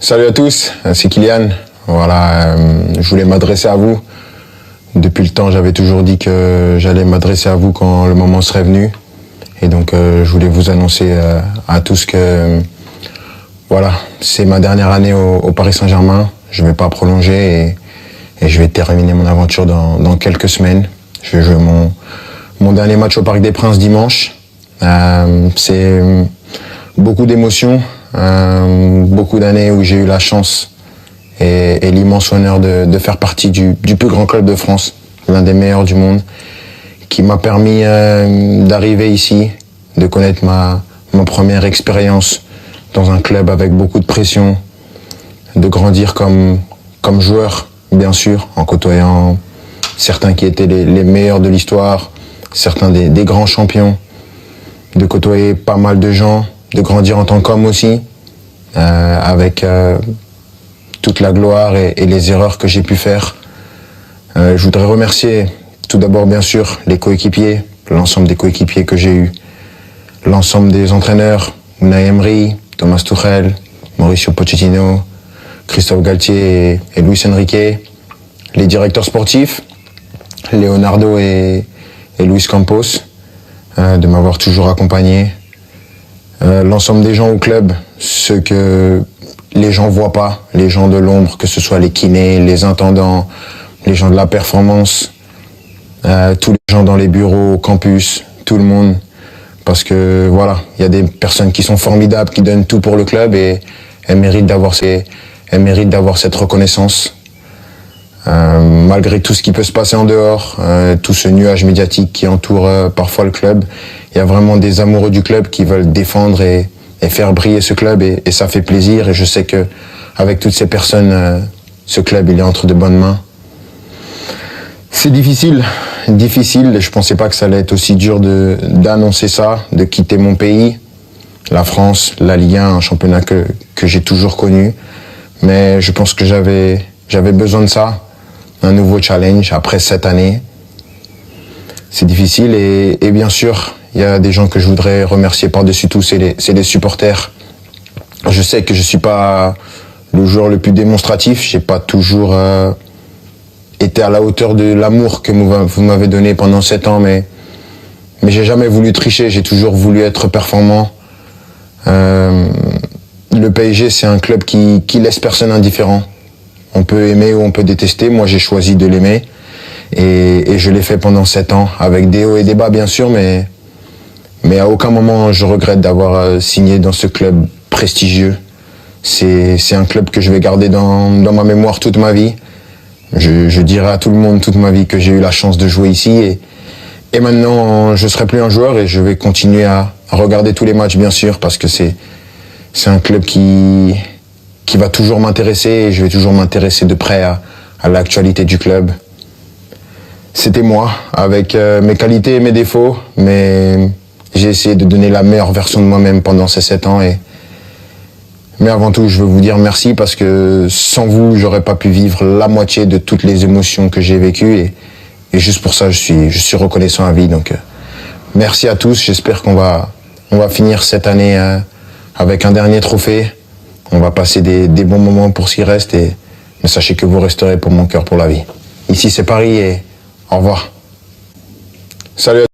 Salut à tous, c'est Kylian. Voilà, je voulais m'adresser à vous. Depuis le temps, j'avais toujours dit que j'allais m'adresser à vous quand le moment serait venu. Et donc, je voulais vous annoncer à tous que voilà, c'est ma dernière année au Paris Saint-Germain. Je ne vais pas prolonger et je vais terminer mon aventure dans quelques semaines. Je vais jouer mon dernier match au Parc des Princes dimanche. C'est beaucoup d'émotions, beaucoup d'années où j'ai eu la chance et l'immense honneur de faire partie du plus grand club de France, l'un des meilleurs du monde, qui m'a permis d'arriver ici, de connaître ma première expérience dans un club avec beaucoup de pression, de grandir comme joueur, bien sûr, en côtoyant certains qui étaient les meilleurs de l'histoire, certains des grands champions, de côtoyer pas mal de gens, de grandir en tant qu'homme aussi, avec toute la gloire et les erreurs que j'ai pu faire. Je voudrais remercier tout d'abord, bien sûr, les coéquipiers, l'ensemble des coéquipiers que j'ai eus, l'ensemble des entraîneurs, Unai Emery, Thomas Tuchel, Mauricio Pochettino, Christophe Galtier et Luis Enrique, les directeurs sportifs, Leonardo et Luis Campos, de m'avoir toujours accompagné, l'ensemble des gens au club, ceux que les gens voient pas, les gens de l'ombre, que ce soit les kinés, les intendants, les gens de la performance, tous les gens dans les bureaux, au campus, tout le monde. Parce que voilà, il y a des personnes qui sont formidables, qui donnent tout pour le club et elles méritent d'avoir cette reconnaissance. Malgré tout ce qui peut se passer en dehors, tout ce nuage médiatique qui entoure parfois le club, il y a vraiment des amoureux du club qui veulent défendre et faire briller ce club et ça fait plaisir. Et je sais que avec toutes ces personnes, ce club il est entre de bonnes mains. C'est difficile. Je pensais pas que ça allait être aussi dur d'annoncer ça, de quitter mon pays, la France, la Ligue 1, un championnat que j'ai toujours connu. Mais je pense que j'avais besoin de ça, un nouveau challenge après 7 années. C'est difficile et bien sûr, il y a des gens que je voudrais remercier par-dessus tout, c'est les supporters. Je sais que je suis pas le joueur le plus démonstratif, j'ai pas toujours été à la hauteur de l'amour que vous m'avez donné pendant 7 ans, mais j'ai jamais voulu tricher, j'ai toujours voulu être performant. Le PSG, c'est un club qui laisse personne indifférent. On peut aimer ou on peut détester, moi j'ai choisi de l'aimer et je l'ai fait pendant 7 ans, avec des hauts et des bas bien sûr, mais à aucun moment je regrette d'avoir signé dans ce club prestigieux. C'est un club que je vais garder dans ma mémoire toute ma vie. Je dirai à tout le monde toute ma vie que j'ai eu la chance de jouer ici et maintenant je serai plus un joueur et je vais continuer à regarder tous les matchs bien sûr parce que c'est un club qui va toujours m'intéresser et je vais toujours m'intéresser de près à l'actualité du club. C'était moi avec mes qualités et mes défauts, mais j'ai essayé de donner la meilleure version de moi-même pendant ces 7 ans mais avant tout, je veux vous dire merci parce que sans vous, j'aurais pas pu vivre la moitié de toutes les émotions que j'ai vécues et juste pour ça, je suis reconnaissant à vie. Donc, merci à tous. J'espère qu'on va finir cette année avec un dernier trophée. On va passer des bons moments pour ce qui reste mais sachez que vous resterez pour mon cœur pour la vie. Ici, c'est Paris et au revoir. Salut à tous.